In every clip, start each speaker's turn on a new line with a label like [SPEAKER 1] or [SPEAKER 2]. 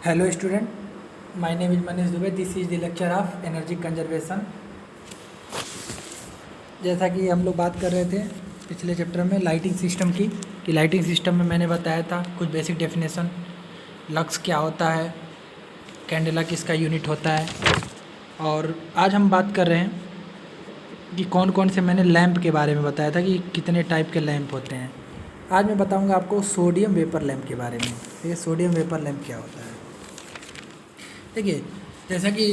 [SPEAKER 1] Hello student, my name is Manish Dubey. This is the lecture of energy conservation. जैसा कि हम लोग बात कर रहे थे पिछले चैप्टर में लाइटिंग सिस्टम की, कि लाइटिंग सिस्टम में मैंने बताया था कुछ बेसिक डेफिनेशन, लक्स क्या होता है, कैंडेला किसका यूनिट होता है। और आज हम बात कर रहे हैं कि कौन कौन से, मैंने लैंप के बारे में बताया था कि कितने टाइप के लैंप होते हैं। आज मैं बताऊंगा आपको सोडियम वेपर लैंप के बारे में। ठीक है, सोडियम वेपर लैंप क्या होता है। देखिए, जैसा कि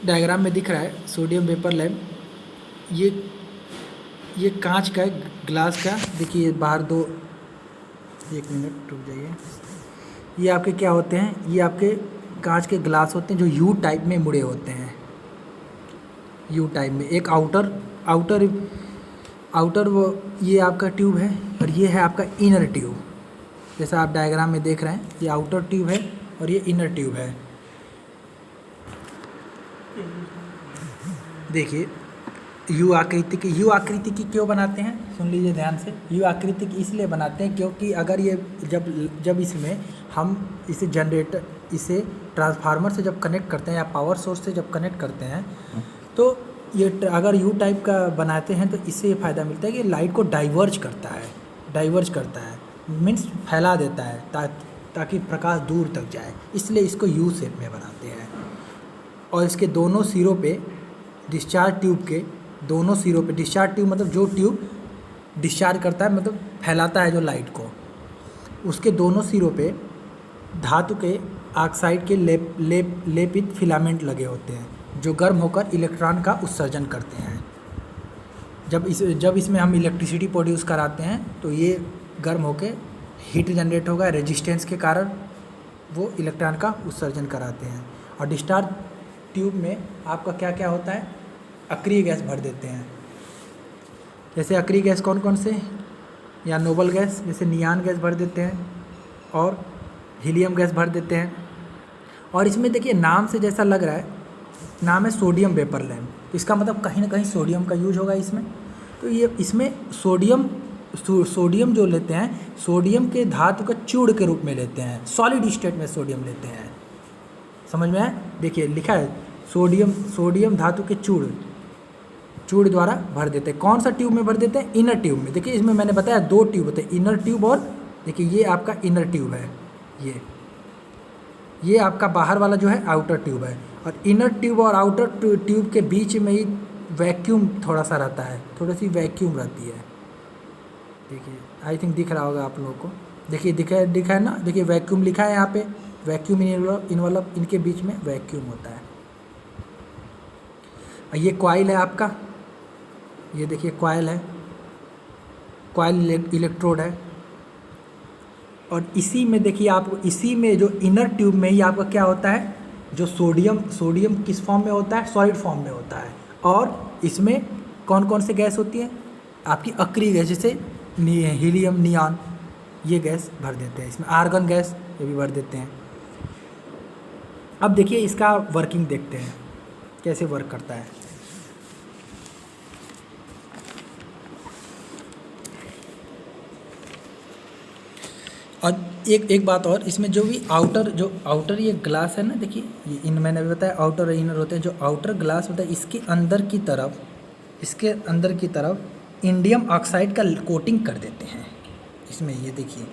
[SPEAKER 1] डायग्राम में दिख रहा है, सोडियम वेपर लैंप ये कांच का है, ग्लास का। देखिए बाहर दो, एक मिनट रुक जाइए। ये आपके क्या होते हैं, ये आपके कांच के ग्लास होते हैं जो यू टाइप में मुड़े होते हैं। यू टाइप में एक आउटर वो ये आपका ट्यूब है और ये है आपका इनर ट्यूब। जैसा आप डायग्राम में देख रहे हैं, ये आउटर ट्यूब है और ये इनर ट्यूब है। देखिए यू आकृति की क्यों बनाते हैं, सुन लीजिए ध्यान से। यू आकृति की इसलिए बनाते हैं क्योंकि अगर ये जब इसमें हम इसे ट्रांसफार्मर से जब कनेक्ट करते हैं या पावर सोर्स से जब कनेक्ट करते हैं, तो ये अगर यू टाइप का बनाते हैं तो इससे ये फ़ायदा मिलता है कि लाइट को डाइवर्ज करता है, मीन्स फैला देता है ताकि प्रकाश दूर तक जाए। इसलिए इसको यू शेप में बनाते हैं। और इसके दोनों सिरों पे, डिस्चार्ज ट्यूब के दोनों सिरों पे, डिस्चार्ज ट्यूब मतलब जो ट्यूब डिस्चार्ज करता है, मतलब फैलाता है जो लाइट को, उसके दोनों सिरों पे धातु के ऑक्साइड के लेपित फिलामेंट लगे होते हैं जो गर्म होकर इलेक्ट्रॉन का उत्सर्जन करते हैं। जब इसमें हम इलेक्ट्रिसिटी प्रोड्यूस कराते हैं तो ये गर्म होकर हीट जनरेट होगा, रेजिस्टेंस के कारण वो इलेक्ट्रॉन का उत्सर्जन कराते हैं। और डिस्चार्ज ट्यूब में आपका क्या क्या होता है, अक्रिय गैस भर देते हैं। जैसे अक्रिय गैस कौन कौन से, या नोबल गैस जैसे नियान गैस भर देते हैं और हीलियम गैस भर देते हैं। और इसमें देखिए नाम से जैसा लग रहा है, नाम है सोडियम वेपर लैंप। इसका मतलब कहीं ना कहीं सोडियम का यूज होगा इसमें। तो ये इसमें सोडियम जो लेते हैं, सोडियम के धातु का चूड़ के रूप में लेते हैं, सॉलिड स्टेट में सोडियम लेते हैं। समझ में आया? देखिए लिखा है सोडियम धातु के चूड़ द्वारा भर देते हैं। कौन सा ट्यूब में भर देते हैं? इनर ट्यूब में। देखिए इसमें मैंने बताया दो ट्यूब होते हैं, इनर ट्यूब और देखिए ये आपका इनर ट्यूब है, ये आपका बाहर वाला जो है आउटर ट्यूब है। और इनर ट्यूब और आउटर ट्यूब के बीच में ही वैक्यूम थोड़ा सा रहता है, थोड़ी सी वैक्यूम रहती है। देखिए आई थिंक दिख रहा होगा आप लोगों को। देखिए दिखा है ना, देखिए वैक्यूम लिखा है यहाँ पे, वैक्यूम इन्वॉल्व, इनके बीच में वैक्यूम होता है। ये कॉइल है आपका, ये देखिए कॉइल है, कॉइल इलेक्ट्रोड है। और इसी में देखिए आप, इसी में जो इनर ट्यूब में ही आपका क्या होता है, जो सोडियम किस फॉर्म में होता है, सॉलिड फॉर्म में होता है। और इसमें कौन कौन से गैस होती है, आपकी अक्रिय गैस, जैसे हीलियम, नियान, ये गैस भर देते हैं इसमें। आर्गन गैस ये भी भर देते हैं। अब देखिए इसका वर्किंग देखते हैं कैसे वर्क करता है। और एक बात और, इसमें जो भी आउटर ये ग्लास है ना, देखिए ये मैंने अभी बताया आउटर और इनर होते हैं। जो आउटर ग्लास होता है इसके अंदर की तरफ इंडियम ऑक्साइड का कोटिंग कर देते हैं इसमें। ये देखिए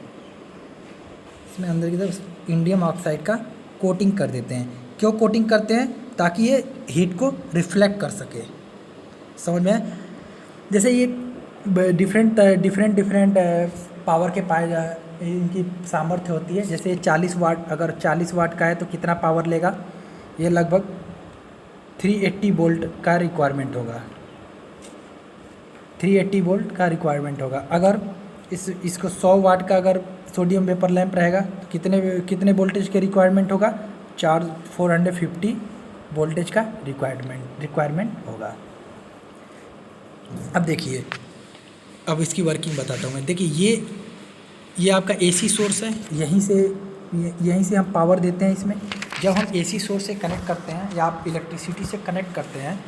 [SPEAKER 1] इसमें अंदर की तरफ इंडियम ऑक्साइड का कोटिंग कर देते हैं। क्यों कोटिंग करते हैं? ताकि ये हीट को रिफ्लेक्ट कर सके। समझ में? जैसे ये डिफरेंट पावर के पाए जाए, इनकी सामर्थ्य होती है। जैसे 40 वाट, अगर 40 वाट का है तो कितना पावर लेगा, ये लगभग 380 वोल्ट का रिक्वायरमेंट होगा, 380 वोल्ट का रिक्वायरमेंट होगा। अगर इसको 100 वाट का अगर सोडियम वेपर लैंप रहेगा तो कितने वोल्टेज के रिक्वायरमेंट होगा, 450 वोल्टेज का रिक्वायरमेंट होगा। अब देखिए, अब इसकी वर्किंग बताता हूँ मैं। देखिए ये आपका एसी सोर्स है, यहीं से हम पावर देते हैं इसमें। जब हम एसी सोर्स से कनेक्ट करते हैं या आप इलेक्ट्रिसिटी से कनेक्ट करते हैं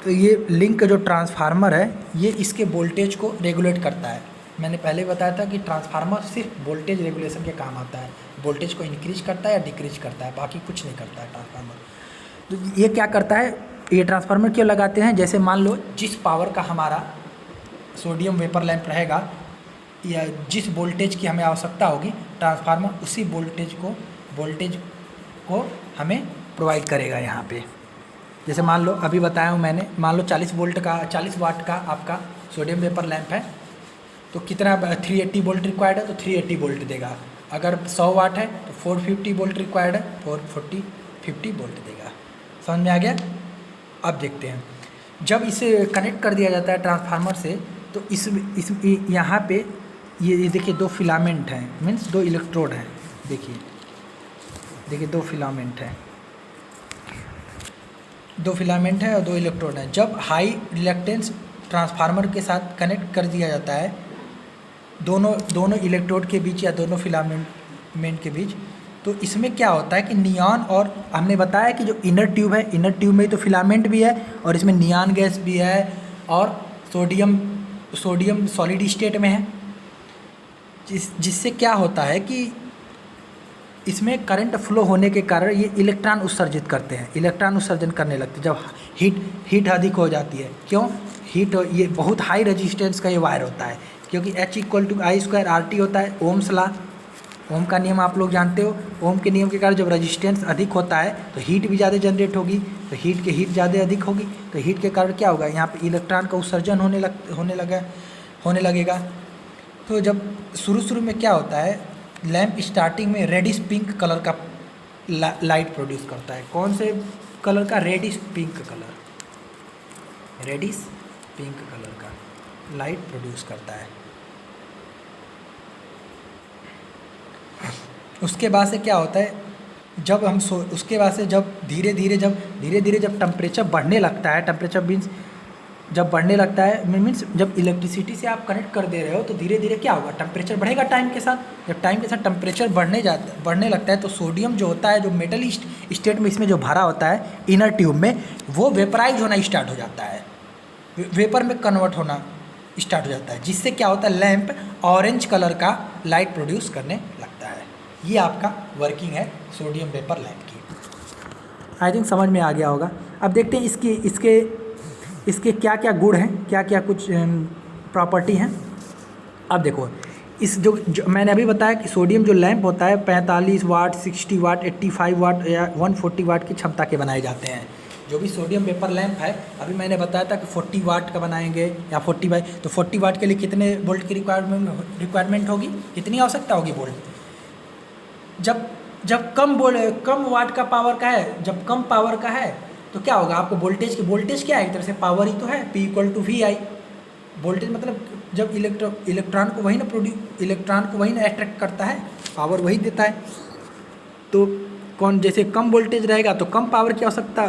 [SPEAKER 1] तो ये लिंक जो ट्रांसफार्मर है ये इसके वोल्टेज को रेगुलेट करता है। मैंने पहले बताया था कि ट्रांसफार्मर सिर्फ वोल्टेज रेगुलेशन के काम आता है, वोल्टेज को इंक्रीज करता है या डिक्रीज करता है, बाकी कुछ नहीं करता है ट्रांसफार्मर। तो ये क्या करता है, ये ट्रांसफार्मर क्यों लगाते हैं, जैसे मान लो जिस पावर का हमारा सोडियम वेपर लैंप रहेगा या जिस वोल्टेज की हमें आवश्यकता होगी, ट्रांसफार्मर उसी वोल्टेज को हमें प्रोवाइड करेगा यहाँ पे। जैसे मान लो अभी बताया हूँ मैंने, मान लो 40 वाट का आपका सोडियम वेपर लैंप है, तो कितना 380 वोल्ट रिक्वायर्ड है, तो 380 वोल्ट देगा। अगर 100 वाट है तो 450 वोल्ट रिक्वायर्ड है, 450 वोल्ट देगा। समझ में आ गया। अब देखते हैं, जब इसे कनेक्ट कर दिया जाता है ट्रांसफार्मर से, तो इस यहाँ पे ये देखिए 2 फिलामेंट हैं, मीन्स 2 इलेक्ट्रोड हैं। देखिए 2 फिलामेंट हैं, 2 फिलामेंट है और 2 इलेक्ट्रोड हैं। जब हाई रिलक्टेंस ट्रांसफार्मर के साथ कनेक्ट कर दिया जाता है, दोनों इलेक्ट्रोड के बीच या दोनों फिलामेंट के बीच, तो इसमें क्या होता है कि नियॉन, और हमने बताया कि जो इनर ट्यूब है, इनर ट्यूब में तो फिलामेंट भी है और इसमें नियॉन गैस भी है और सोडियम सॉलिड स्टेट में है, जिससे क्या होता है कि इसमें करंट फ्लो होने के कारण ये इलेक्ट्रॉन उत्सर्जित करते हैं, इलेक्ट्रॉन उत्सर्जन करने लगते हैं जब हीट अधिक हो जाती है। क्यों हीट, ये बहुत हाई रेजिस्टेंस का ये वायर होता है, क्योंकि H=I² RT होता है, ओम्स लॉ, ओम का नियम आप लोग जानते हो। ओम के नियम के कारण जब रेजिस्टेंस अधिक होता है तो हीट भी ज़्यादा जनरेट होगी, तो हीट ज़्यादा अधिक होगी, तो हीट के कारण क्या होगा, यहाँ पे इलेक्ट्रॉन का उत्सर्जन होने लगेगा। तो जब शुरू में क्या होता है, लैंप स्टार्टिंग में रेडिश पिंक कलर का लाइट प्रोड्यूस करता है। कौन से कलर का, रेडिश पिंक कलर का लाइट प्रोड्यूस करता है। उसके बाद से क्या होता है, उसके बाद से जब धीरे धीरे जब टेम्परेचर बढ़ने लगता है, टेम्परेचर मीन्स जब बढ़ने लगता है, मीन्स जब इलेक्ट्रिसिटी से आप कनेक्ट कर दे रहे हो तो धीरे धीरे क्या होगा, टेम्परेचर बढ़ेगा टाइम के साथ। जब टाइम के साथ टेम्परेचर बढ़ने लगता है तो सोडियम जो होता है, जो मेटल स्टेट में इसमें जो भरा होता है इनर ट्यूब में, वो वेपराइज होना स्टार्ट हो जाता है, वेपर में कन्वर्ट होना स्टार्ट हो जाता है, जिससे क्या होता है, लैंप ऑरेंज कलर का लाइट प्रोड्यूस करने लगता है। ये आपका वर्किंग है सोडियम वेपर लैंप की। आई थिंक समझ में आ गया होगा। अब देखते हैं इसके क्या क्या गुण हैं, क्या क्या कुछ प्रॉपर्टी हैं। अब देखो, जो मैंने अभी बताया कि सोडियम जो लैंप होता है 45 वाट, 60 वाट, 85 वाट या 140 वाट की क्षमता के बनाए जाते हैं। जो भी सोडियम वेपर लैंप है, अभी मैंने बताया था कि 40 वाट का बनाएंगे या 40 वाट के लिए कितने वोल्ट की रिक्वायरमेंट होगी, कितनी आवश्यकता होगी वोल्ट। जब कम वाट का पावर का है, जब कम पावर का है तो क्या होगा, आपको वोल्टेज क्या है, एक तरह से पावर ही तो है, P=VI। वोल्टेज मतलब जब इलेक्ट्रॉन को वही ना अट्रैक्ट करता है, पावर वही देता है। तो जैसे कम वोल्टेज रहेगा तो कम पावर की आवश्यकता,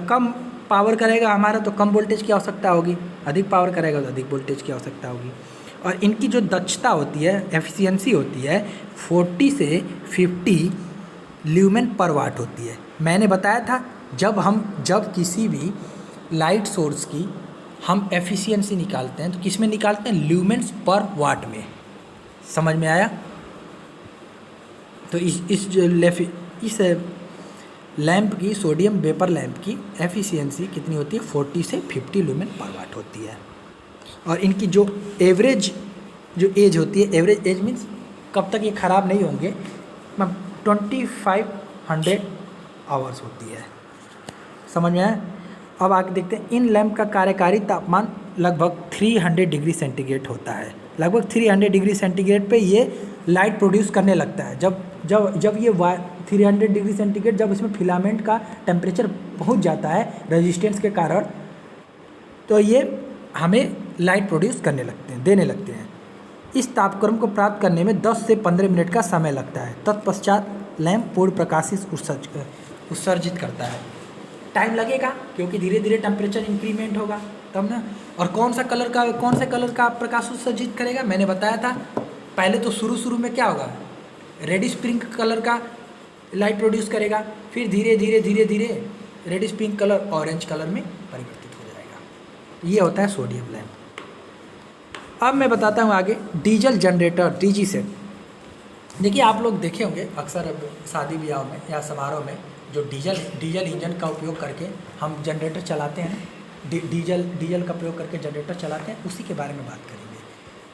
[SPEAKER 1] कम पावर करेगा हमारा तो कम वोल्टेज की आवश्यकता होगी, अधिक पावर करेगा तो अधिक वोल्टेज की आवश्यकता होगी। और इनकी जो दक्षता होती है, एफिशिएंसी होती है, 40 से 50 ल्यूमेन पर वाट होती है। मैंने बताया था जब किसी भी लाइट सोर्स की हम एफिशिएंसी निकालते हैं तो किस में निकालते हैं, ल्यूमेन्स पर वाट में। समझ में आया। तो इस लैंप की, सोडियम वेपर लैंप की एफिशिएंसी कितनी होती है, 40 से 50 ल्यूमेन पर वाट होती है। और इनकी जो एवरेज एज होती है, एवरेज एज मीन्स कब तक ये ख़राब नहीं होंगे, 2500 आवर्स होती है। समझ में आया। अब आगे देखते हैं, इन लैंप का कार्यकारी तापमान लगभग 300 डिग्री सेंटीग्रेड होता है। लगभग 300 डिग्री सेंटीग्रेड पे ये लाइट प्रोड्यूस करने लगता है। जब ये 300 डिग्री सेंटीग्रेड, जब इसमें फिलामेंट का टेम्परेचर पहुंच जाता है रेजिस्टेंस के कारण, तो ये हमें लाइट प्रोड्यूस देने लगते हैं। इस तापक्रम को प्राप्त करने में 10 से 15 मिनट का समय लगता है। तत्पश्चात लैंप पूर्ण प्रकाश उत्सर्जित करता है। टाइम लगेगा क्योंकि धीरे धीरे टेम्परेचर इंक्रीमेंट होगा तब ना। और कौन से कलर का प्रकाश उत्सर्जित करेगा, मैंने बताया था पहले। तो शुरू में क्या होगा, रेडिश पिंक कलर का लाइट प्रोड्यूस करेगा, फिर धीरे धीरे reddish pink colour orange colour में परिवर्तित हो जाएगा। ये होता है सोडियम लैंप। अब मैं बताता हूँ आगे डीजल जनरेटर डीजी सेट। देखिए आप लोग देखे होंगे अक्सर अब शादी ब्याह में या समारोह में जो डीजल इंजन का उपयोग करके हम जनरेटर चलाते हैं, डीजल का प्रयोग करके जनरेटर चलाते हैं, उसी के बारे में बात करेंगे।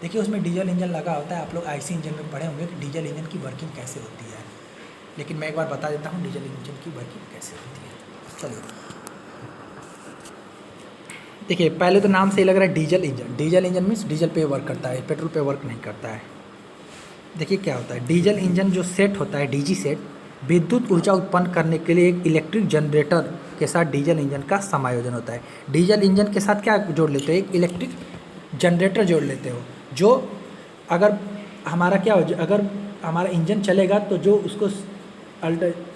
[SPEAKER 1] देखिए उसमें डीजल इंजन लगा होता है, आप लोग आईसी इंजन में पढ़े होंगे कि डीजल इंजन की वर्किंग कैसे होती है, लेकिन मैं एक बार बता देता हूँ डीजल इंजन की वर्किंग कैसे होती है। चलिए देखिए पहले तो नाम से ही लग रहा है डीजल इंजन मीन्स डीजल पे वर्क करता है, पेट्रोल पे वर्क नहीं करता है। देखिए क्या होता है, डीजल इंजन जो सेट होता है डीजी सेट, विद्युत ऊर्जा उत्पन्न करने के लिए एक इलेक्ट्रिक जनरेटर के साथ डीजल इंजन का समायोजन होता है। डीजल इंजन के साथ क्या जोड़ लेते हो, एक इलेक्ट्रिक जनरेटर जोड़ लेते हो, जो अगर हमारा क्या हो, अगर हमारा इंजन चलेगा तो जो उसको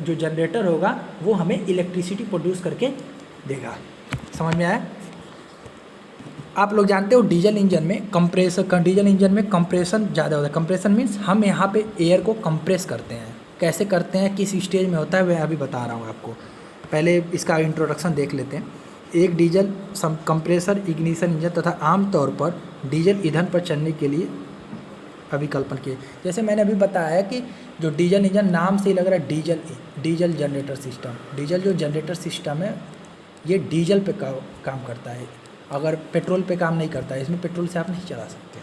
[SPEAKER 1] जो जनरेटर होगा वो हमें इलेक्ट्रिसिटी प्रोड्यूस करके देगा। समझ में आया? आप लोग जानते हो डीजल इंजन में कंप्रेशन ज़्यादा होता है। कंप्रेशन मीन्स हम यहाँ पे एयर को कंप्रेस करते हैं। कैसे करते हैं, किस स्टेज में होता है, मैं अभी बता रहा हूँ आपको। पहले इसका इंट्रोडक्शन देख लेते हैं। एक डीजल कंप्रेसर इग्निशन इंजन तथा आमतौर पर डीजल ईंधन पर चलने के लिए अभिकल्पन किए। जैसे मैंने अभी बताया कि जो डीजल इंजन नाम से ही लग रहा है डीजल जनरेटर सिस्टम, डीजल जो जनरेटर सिस्टम है ये डीजल पे काम करता है, अगर पेट्रोल पे काम नहीं करता है। इसमें पेट्रोल से आप नहीं चला सकते।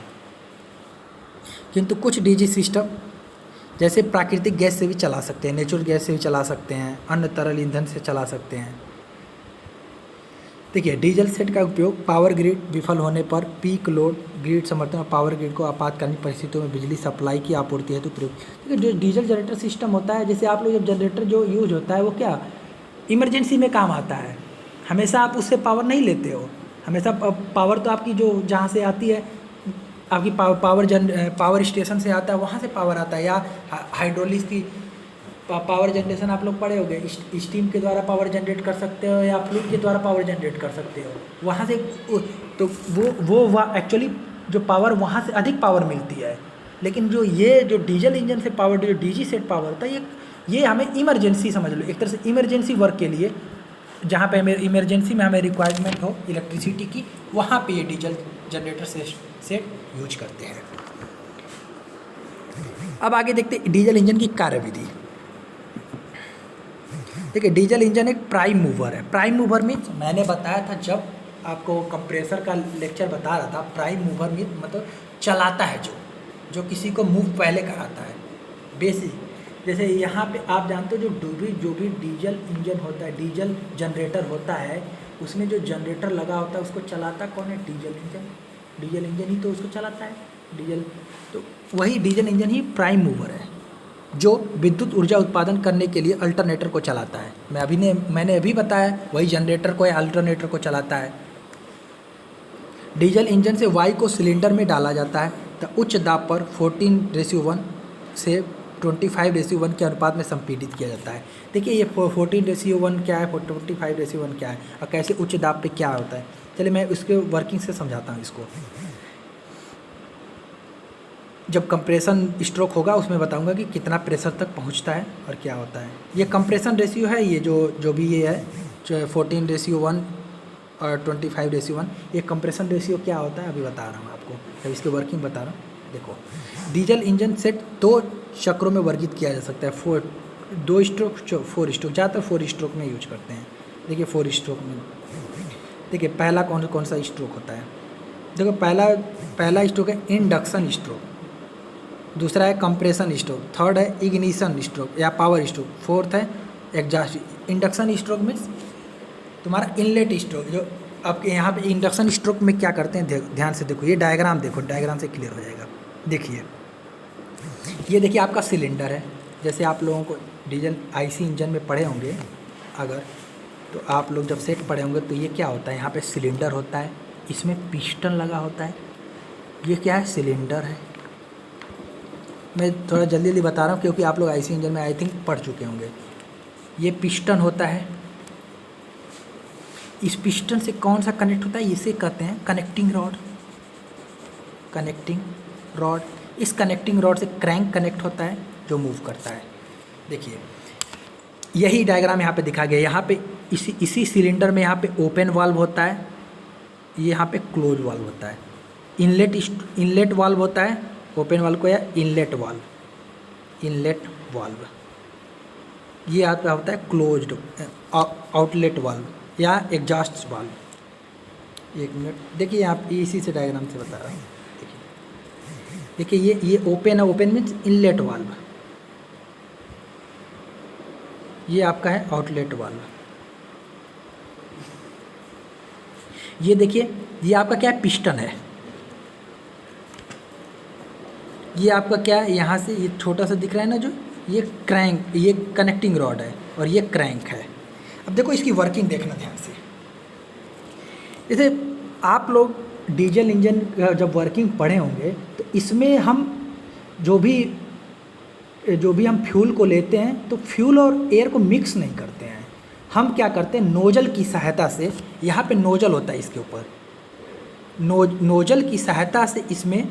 [SPEAKER 1] किंतु कुछ डीजी सिस्टम जैसे प्राकृतिक गैस से भी चला सकते हैं, नेचुरल गैस से भी चला सकते हैं, अन्य तरल ईंधन से चला सकते हैं। देखिए डीजल सेट का उपयोग पावर ग्रिड विफल होने पर पीक लोड ग्रिड समर्थन और पावर ग्रिड को आपातकालीन परिस्थितियों में बिजली सप्लाई की आपूर्ति हेतु प्रयोग। देखिए जो डीजल जनरेटर सिस्टम होता है, जैसे आप लोग जब जनरेटर जो यूज होता है वो क्या इमरजेंसी में काम आता है। हमेशा आप उससे पावर नहीं लेते हो, हमेशा पावर तो आपकी जो जहाँ से आती है आपकी पावर स्टेशन से आता है, वहाँ से पावर आता है, या हाइड्रोलिक्स की पावर जनरेशन आप लोग पढ़े होंगे, स्टीम के द्वारा पावर जनरेट कर सकते हो या फ्लूइड के द्वारा पावर जनरेट कर सकते हो। वहाँ से तो वो एक्चुअली जो पावर वहाँ से अधिक पावर मिलती है। लेकिन जो डीजल इंजन से पावर, जो डीजी सेट पावर होता है, ये हमें इमरजेंसी समझ लो, एक तरह से इमरजेंसी वर्क के लिए, जहाँ पे हमें इमरजेंसी में हमें रिक्वायरमेंट हो इलेक्ट्रिसिटी की, वहाँ पे ये डीजल जनरेटर सेट यूज करते हैं। अब आगे देखते हैं डीजल इंजन की कार्यविधि। देखिए डीजल इंजन एक प्राइम मूवर है। प्राइम मूवर मीन्स मैंने बताया था जब आपको कंप्रेसर का लेक्चर बता रहा था, प्राइम मूवर मीन्स मतलब चलाता है, जो किसी को मूव पहले कराता है। बेसिक जैसे यहाँ पे आप जानते हो जो भी डीजल इंजन होता है, डीजल जनरेटर होता है, उसमें जो जनरेटर लगा होता है उसको चलाता कौन है, डीजल इंजन ही तो उसको चलाता है, डीजल। तो वही डीजल इंजन ही प्राइम मूवर है जो विद्युत ऊर्जा उत्पादन करने के लिए अल्टरनेटर को चलाता है। मैंने अभी बताया वही जनरेटर को या अल्टरनेटर को चलाता है। डीजल इंजन से वायु को सिलेंडर में डाला जाता है तो उच्च दाब पर 14:1 से 25:1 के अनुपात में संपीड़ित किया जाता है। देखिए ये 14:1 क्या है, 25:1 क्या है और कैसे उच्च दाब पे क्या होता है। चलिए मैं उसके वर्किंग से समझाता हूँ इसको। जब कंप्रेशन स्ट्रोक होगा उसमें बताऊंगा कि कितना प्रेशर तक पहुंचता है और क्या होता है। ये कंप्रेशन रेशियो है, ये जो भी ये है 14:1 और 25:1, ये कंप्रेशन रेशियो क्या होता है अभी बता रहा हूँ आपको, अब इसकी वर्किंग बता रहा हूँ। देखो डीजल इंजन सेट 2 चक्रों में वर्गित किया जा सकता है, 2 स्ट्रोक 4 स्ट्रोक, ज़्यादातर 4 स्ट्रोक में यूज करते हैं। देखिए 4 स्ट्रोक में देखिए पहला कौन सा स्ट्रोक होता है। देखो पहला स्ट्रोक है इंडक्शन स्ट्रोक, दूसरा है कंप्रेशन स्ट्रोक, थर्ड है इग्निशन स्ट्रोक या पावर स्ट्रोक, फोर्थ है एग्जॉस्ट। इंडक्शन स्ट्रोक मीन्स तुम्हारा इनलेट स्ट्रोक। जो आपके यहाँ पे इंडक्शन स्ट्रोक में क्या करते हैं, ध्यान से देखो, ये डायग्राम देखो, डायग्राम से क्लियर हो जाएगा। देखिए ये देखिए आपका सिलेंडर है, जैसे आप लोगों को डीजल आईसी इंजन में पढ़े होंगे अगर, तो आप लोग जब सेट पढ़े होंगे तो ये क्या होता है, यहाँ पे सिलेंडर होता है, इसमें पिस्टन लगा होता है, ये क्या है सिलेंडर है। मैं थोड़ा जल्दी बता रहा हूँ क्योंकि आप लोग आईसी इंजन में आई थिंक पढ़ चुके होंगे। ये पिस्टन होता है, इस पिस्टन से कौन सा कनेक्ट होता है, इसे कहते हैं कनेक्टिंग रॉड। इस कनेक्टिंग रॉड से क्रैंक कनेक्ट होता है जो मूव करता है। देखिए यही डायग्राम यहाँ पे दिखा गया। यहाँ पे इसी सिलेंडर में यहाँ पे ओपन वाल्व होता है, ये यहाँ पे क्लोज वाल्व होता है। इनलेट वाल्व होता है, ओपन वाल्व को या इनलेट वाल्व। ये आपका होता है क्लोज्ड आउटलेट वाल्व या एग्जॉस्ट वाल्व। एक मिनट देखिए, आप इसी से डायग्राम से बता रहा हूँ। देखिए ये ओपन है, ओपन मीन्स इनलेट वाल्व, ये आपका है आउटलेट वाल्व। ये देखिए, ये आपका क्या है, पिस्टन है। ये आपका क्या है, यहाँ से ये छोटा सा दिख रहा है ना जो, ये क्रैंक, ये कनेक्टिंग रॉड है और ये क्रैंक है। अब देखो इसकी वर्किंग देखना ध्यान से। जैसे आप लोग डीजल इंजन का जब वर्किंग पढ़े होंगे तो इसमें हम जो भी हम फ्यूल को लेते हैं तो फ्यूल और एयर को मिक्स नहीं करते हैं। हम क्या करते हैं, नोजल की सहायता से, यहाँ पे नोजल होता है इसके ऊपर, नोजल की सहायता से इसमें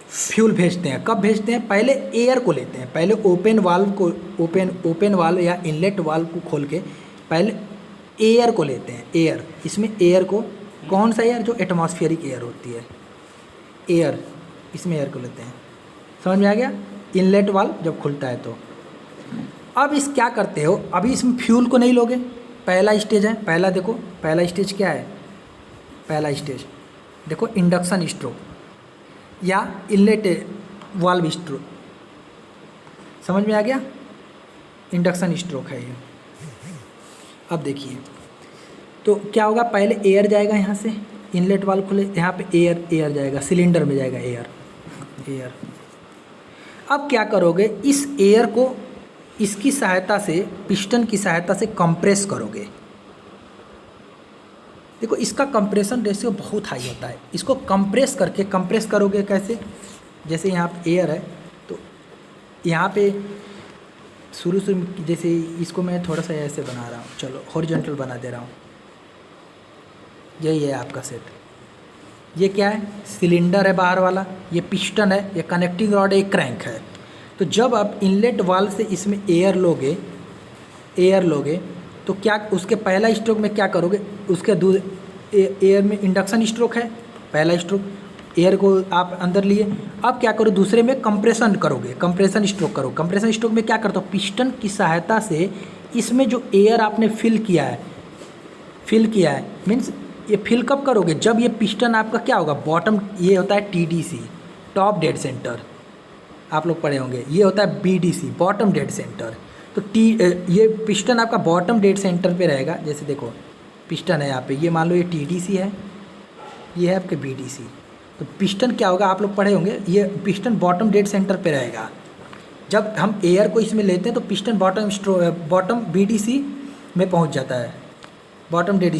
[SPEAKER 1] फ्यूल भेजते हैं। कब भेजते हैं, पहले एयर को लेते हैं, पहले ओपन वाल्व या इनलेट वाल्व को खोल के पहले एयर को लेते हैं। एयर, इसमें एयर को, कौन सा एयर, जो एटमॉस्फेरिक एयर होती है, एयर, इसमें एयर को लेते हैं। समझ में आ गया, इनलेट वाल्व जब खुलता है तो। अब इस क्या करते हो, अभी इसमें फ्यूल को नहीं लोगे, पहला स्टेज है, पहला देखो, पहला स्टेज क्या है, पहला स्टेज देखो इंडक्शन स्ट्रोक या इनलेट वाल्व स्ट्रोक। समझ में आ गया, इंडक्शन स्ट्रोक है ये। अब देखिए तो क्या होगा, पहले एयर जाएगा यहाँ से, इनलेट वाल्व खुले, यहाँ पे एयर जाएगा, सिलेंडर में जाएगा एयर। अब क्या करोगे, इस एयर को इसकी सहायता से, पिस्टन की सहायता से कंप्रेस करोगे। देखो इसका कंप्रेशन रेशियो बहुत हाई होता है। इसको कंप्रेस करके, कंप्रेस करोगे कैसे, जैसे यहाँ पे एयर है तो यहाँ पे शुरू में, जैसे इसको मैं थोड़ा सा ऐसे बना रहा हूँ, चलो हॉरिजॉन्टल बना दे रहा हूँ। यही है आपका सेट। ये क्या है, सिलेंडर है बाहर वाला, ये पिस्टन है, ये कनेक्टिंग रॉड है, ये क्रैंक है। तो जब आप इनलेट वाल्व से इसमें एयर लोगे तो क्या, उसके पहला स्ट्रोक में क्या करोगे, उसके एयर में इंडक्शन स्ट्रोक है, पहला स्ट्रोक, एयर को आप अंदर लिए। अब क्या करो, दूसरे में कंप्रेशन करोगे, कंप्रेशन स्ट्रोक करो। कंप्रेशन स्ट्रोक में क्या करते हो, पिस्टन की सहायता से इसमें जो एयर आपने फिल किया है मीन्स ये फिल कब करोगे, जब ये पिस्टन आपका क्या होगा, बॉटम, ये होता है TDC, टॉप डेड सेंटर, आप लोग पढ़े होंगे। ये होता है BDC, बॉटम डेड सेंटर। तो ये पिस्टन आपका बॉटम डेड सेंटर पे रहेगा। जैसे देखो पिस्टन है यहाँ पे, ये मान लो ये TDC है, ये है आपके BDC। तो पिस्टन क्या होगा, आप लोग पढ़े होंगे, ये पिस्टन बॉटम डेड सेंटर पे रहेगा। जब हम एयर को इसमें लेते हैं तो पिस्टन बॉटम BDC में पहुँच जाता है, बॉटम डेड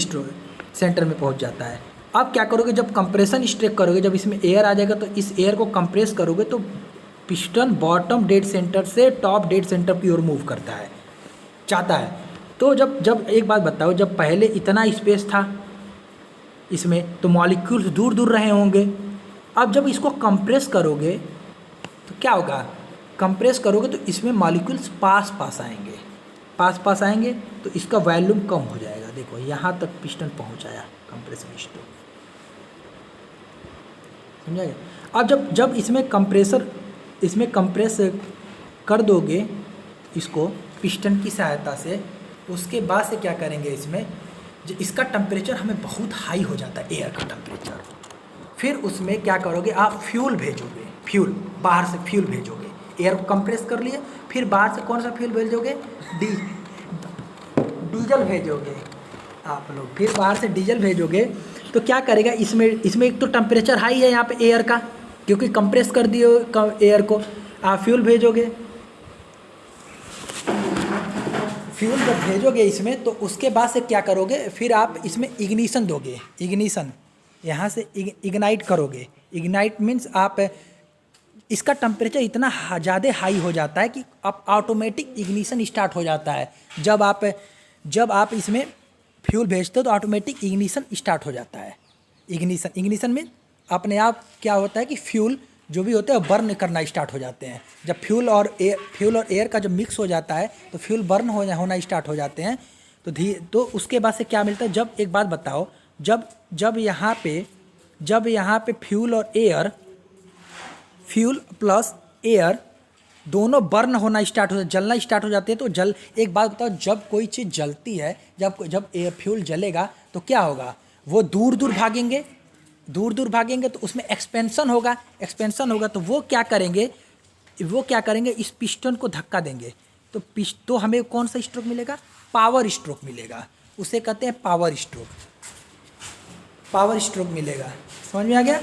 [SPEAKER 1] सेंटर में पहुँच जाता है। अब क्या करोगे, जब कंप्रेशन स्ट्रोक करोगे, जब इसमें एयर आ जाएगा तो इस एयर को कंप्रेस करोगे तो पिस्टन बॉटम डेड सेंटर से टॉप डेड सेंटर की ओर मूव करता है, चाहता है। तो जब एक बात बताओ, जब पहले इतना स्पेस था इसमें तो मॉलिक्यूल्स दूर दूर रहे होंगे। अब जब इसको कंप्रेस करोगे तो क्या होगा, कंप्रेस करोगे तो इसमें मॉलिक्यूल्स पास पास आएंगे तो इसका वॉल्यूम कम हो जाएगा। देखो यहाँ तक पिस्टन पहुँच आया, कंप्रेशन स्ट्रोक, समझा गया। अब जब इसमें कंप्रेस कर दोगे इसको पिस्टन की सहायता से, उसके बाद से क्या करेंगे, इसमें जो इसका टेम्परेचर हमें बहुत हाई हो जाता है, एयर का टेम्परेचर। फिर उसमें क्या करोगे, आप फ्यूल भेजोगे, बाहर से फ्यूल भेजोगे। एयर को कंप्रेस कर लिए, फिर बाहर से कौन सा फ्यूल भेजोगे, डीजल भेजोगे आप लोग। फिर बाहर से डीजल भेजोगे तो क्या करेगा, इसमें एक तो टेम्परेचर हाई है यहाँ पे एयर का, क्योंकि कंप्रेस कर दिए एयर को। आप फ्यूल भेजोगे, फ्यूल जब भेजोगे इसमें तो उसके बाद से क्या करोगे, फिर आप इसमें इग्निशन दोगे। इग्निशन यहाँ से इग्नाइट करोगे। इग्नाइट मीन्स आप, इसका टेम्परेचर इतना ज़्यादा हाई हो जाता है कि आप ऑटोमेटिक इग्निशन स्टार्ट हो जाता है। जब आप इसमें फ्यूल भेजते हो तो ऑटोमेटिक इग्निशन स्टार्ट हो जाता है। इग्निशन में अपने आप क्या होता है कि फ्यूल जो भी होते हैं बर्न करना स्टार्ट हो जाते हैं। जब फ्यूल और एयर का जब मिक्स हो जाता है तो फ्यूल बर्न होना स्टार्ट हो जाते हैं। तो उसके बाद से क्या मिलता है, जब एक बात बताओ, जब यहाँ पे जब यहाँ पे फ्यूल और एयर, फ्यूल प्लस एयर दोनों बर्न होना स्टार्ट हो, जलना स्टार्ट हो जाते हैं तो एक बात बताओ, जब कोई चीज़ जलती है, जब एयर फ्यूल जलेगा तो क्या होगा, वो दूर दूर भागेंगे, दूर दूर भागेंगे तो उसमें एक्सपेंशन होगा, एक्सपेंशन होगा तो वो क्या करेंगे, इस पिस्टन को धक्का देंगे तो हमें कौन सा स्ट्रोक मिलेगा, पावर स्ट्रोक मिलेगा, उसे कहते हैं पावर स्ट्रोक, पावर स्ट्रोक मिलेगा। समझ में आ गया।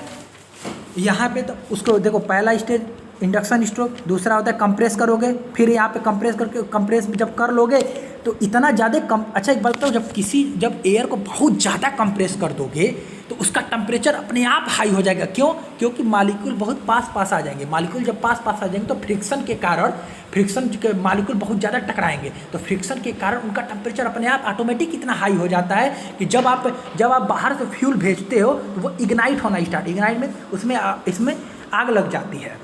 [SPEAKER 1] यहाँ पे तो उसको देखो, पहला स्टेज इंडक्शन स्ट्रोक, दूसरा होता है कंप्रेस करोगे, फिर यहाँ पे कंप्रेस जब कर लोगे तो इतना ज़्यादा अच्छा एक बात बताओ, जब एयर को बहुत ज़्यादा कंप्रेस कर दोगे तो उसका टेम्परेचर अपने आप हाई हो जाएगा। क्यों? क्योंकि मालिक्यूल बहुत पास आ जाएंगे, मालिक्यूल जब पास आ जाएंगे तो फ्रिक्शन के मालिक्यूल बहुत ज़्यादा टकराएंगे, तो फ्रिक्शन के कारण उनका टेम्परेचर अपने आप ऑटोमेटिक इतना हाई हो जाता है कि जब आप बाहर से फ्यूल भेजते हो तो वो इग्नाइट होना इग्नाइट में इसमें आग लग जाती है।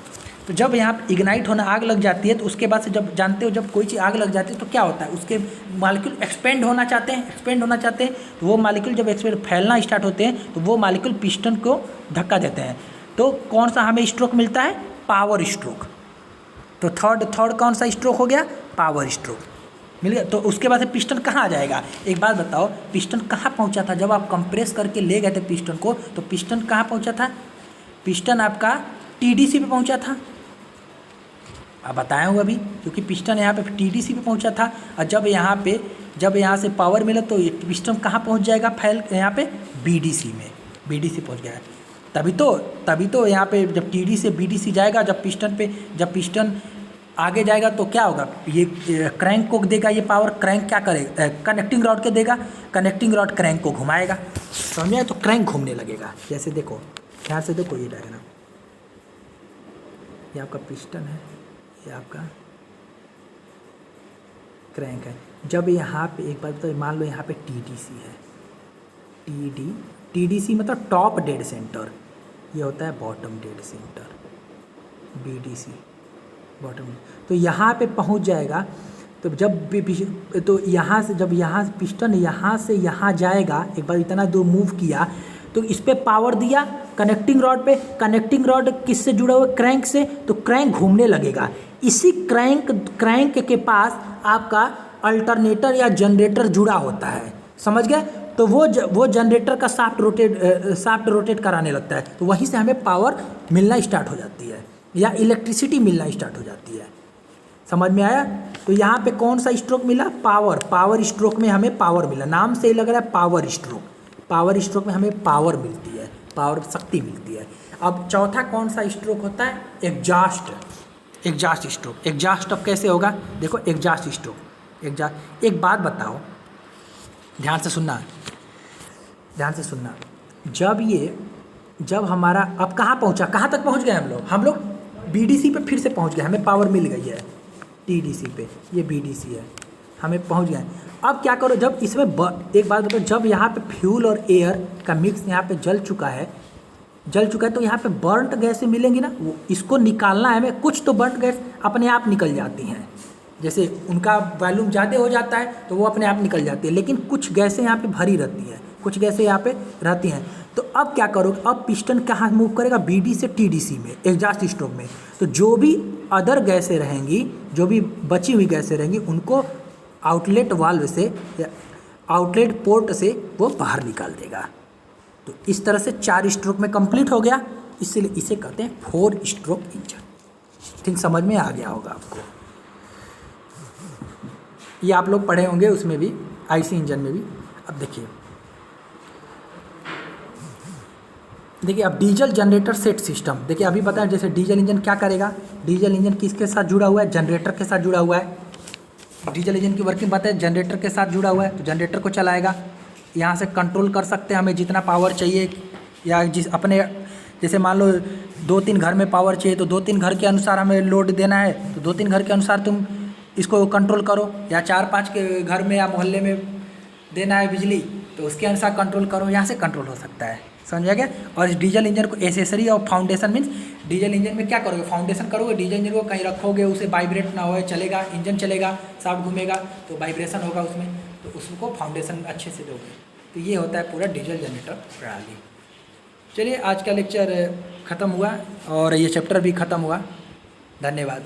[SPEAKER 1] तो जब यहाँ पे इग्नाइट होना आग लग जाती है तो उसके बाद से जब जानते हो, जब कोई चीज़ आग लग जाती है तो क्या होता है, उसके मालिक्यूल एक्सपेंड होना चाहते हैं तो वो मालिक्यूल जब एक्सपेंड फैलना स्टार्ट होते हैं तो वो मालिक्यूल पिस्टन को धक्का देते हैं। तो कौन सा हमें स्ट्रोक मिलता है, पावर स्ट्रोक। तो थर्ड कौन सा स्ट्रोक हो गया, पावर स्ट्रोक मिल गया। तो उसके बाद से पिस्टन कहाँ आ जाएगा, एक बात बताओ, पिस्टन कहाँ पहुँचा था, जब आप कंप्रेस करके ले गए थे पिस्टन को तो पिस्टन कहाँ पहुँचा था, पिस्टन आपका TDC पे पहुँचा था। अब बताया हूँ अभी, क्योंकि पिस्टन यहाँ पे TDC पे पहुँचा था, और जब यहाँ से पावर मिला तो ये पिस्टन कहाँ पहुँच जाएगा, यहाँ पे BDC में, BDC पहुँच गया। तभी तो यहाँ पे जब TD से BDC जाएगा, जब पिस्टन आगे जाएगा तो क्या होगा, ये क्रैंक को देगा, ये पावर क्रैंक क्या करेगा, कनेक्टिंग रॉड के देगा, कनेक्टिंग रॉड क्रैंक को घुमाएगा। समझे, तो क्रैंक घूमने लगेगा। जैसे देखो, ध्यान से देखो, ये डायग्राम, ये आपका पिस्टन है, ये आपका क्रैंक है। जब यहाँ पे एक बात तो मान लो यहाँ पे TDC है, TDC मतलब टॉप डेड सेंटर, ये होता है bottom dead centre, BDC bottom. तो यहाँ पे पहुँच जाएगा, तो तो यहाँ से जब पिस्टन यहाँ से यहाँ जाएगा, एक बार इतना दूर मूव किया तो इस पर पावर दिया कनेक्टिंग रॉड पे, कनेक्टिंग रॉड किससे जुड़ा हुआ, क्रैंक से, तो क्रैंक घूमने लगेगा। इसी क्रैंक के पास आपका अल्टरनेटर या जनरेटर जुड़ा होता है, समझ गए। तो वो जनरेटर का शाफ्ट रोटेट कराने लगता है, तो वहीं से हमें पावर मिलना स्टार्ट हो जाती है या इलेक्ट्रिसिटी मिलना स्टार्ट हो जाती है। समझ में आया। तो यहाँ पे कौन सा स्ट्रोक मिला, पावर स्ट्रोक में हमें पावर मिला, नाम से ही लग रहा है पावर स्ट्रोक में हमें पावर मिलती है, पावर शक्ति मिलती है। अब चौथा कौन सा स्ट्रोक होता है, एग्जॉस्ट स्ट्रोक। एग्जॉस्ट अब कैसे होगा, देखो एग्जॉस्ट स्ट्रोक, एक बात बताओ, ध्यान से सुनना, जब हमारा अब कहाँ तक पहुँच गए हम लोग BDC पे फिर से पहुँच गए, हमें पावर मिल गई है TDC पे, ये BDC है, हमें पहुँच गए। अब क्या करो, जब इसमें एक बात बताओ, जब यहाँ पे फ्यूल और एयर का मिक्स यहाँ पे जल चुका है तो यहाँ पे बर्न्ट गैसें मिलेंगी ना, वो इसको निकालना है हमें। कुछ तो बर्न्ट गैस अपने आप निकल जाती हैं, जैसे उनका वॉल्यूम ज़्यादा हो जाता है तो वो अपने आप निकल जाती है, लेकिन कुछ गैसें यहाँ पे भरी रहती हैं, कुछ गैसें यहाँ पे रहती हैं। तो अब क्या करोगे, अब पिस्टन कहाँ मूव करेगा, BD से TDC में, एग्जॉस्ट स्ट्रोक में। तो जो भी अदर गैसें रहेंगी, जो भी बची हुई गैसें रहेंगी, उनको आउटलेट वाल्व से या आउटलेट पोर्ट से वो बाहर निकाल देगा। तो इस तरह से 4 स्ट्रोक में कंप्लीट हो गया, इसलिए इसे कहते हैं 4 स्ट्रोक इंजन। ठीक समझ में आ गया होगा आपको। ये आप लोग पढ़े होंगे उसमें भी, IC इंजन में भी। अब देखिए अब डीजल जनरेटर सेट सिस्टम, देखिए अभी पता है जैसे डीजल इंजन क्या करेगा, डीजल इंजन किसके साथ जुड़ा हुआ है, जनरेटर के साथ जुड़ा हुआ है। डीजल इंजन की वर्किंग पता है, जनरेटर के साथ जुड़ा हुआ है, तो जनरेटर को चलाएगा, यहाँ से कंट्रोल कर सकते हैं हमें जितना पावर चाहिए, या जैसे मान लो 2-3 घर में पावर चाहिए तो 2-3 घर के अनुसार हमें लोड देना है, तो 2-3 घर के अनुसार तुम इसको कंट्रोल करो, या 4-5 के घर में या मोहल्ले में देना है बिजली तो उसके अनुसार कंट्रोल करो, यहाँ से कंट्रोल हो सकता है। समझा गया। और इस डीजल इंजन को एसेसरी और फाउंडेशन मीन्स, डीजल इंजन में क्या करोगे, फाउंडेशन करोगे, डीजल इंजन को कहीं रखोगे, उसे वाइब्रेट ना होए, चलेगा, इंजन चलेगा, शाफ्ट घूमेगा तो वाइब्रेशन होगा उसमें, तो उसको फाउंडेशन अच्छे से दोगे। तो ये होता है पूरा डीजल जनरेटर प्रणाली। चलिए आज का लेक्चर ख़त्म हुआ और ये चैप्टर भी ख़त्म हुआ। धन्यवाद।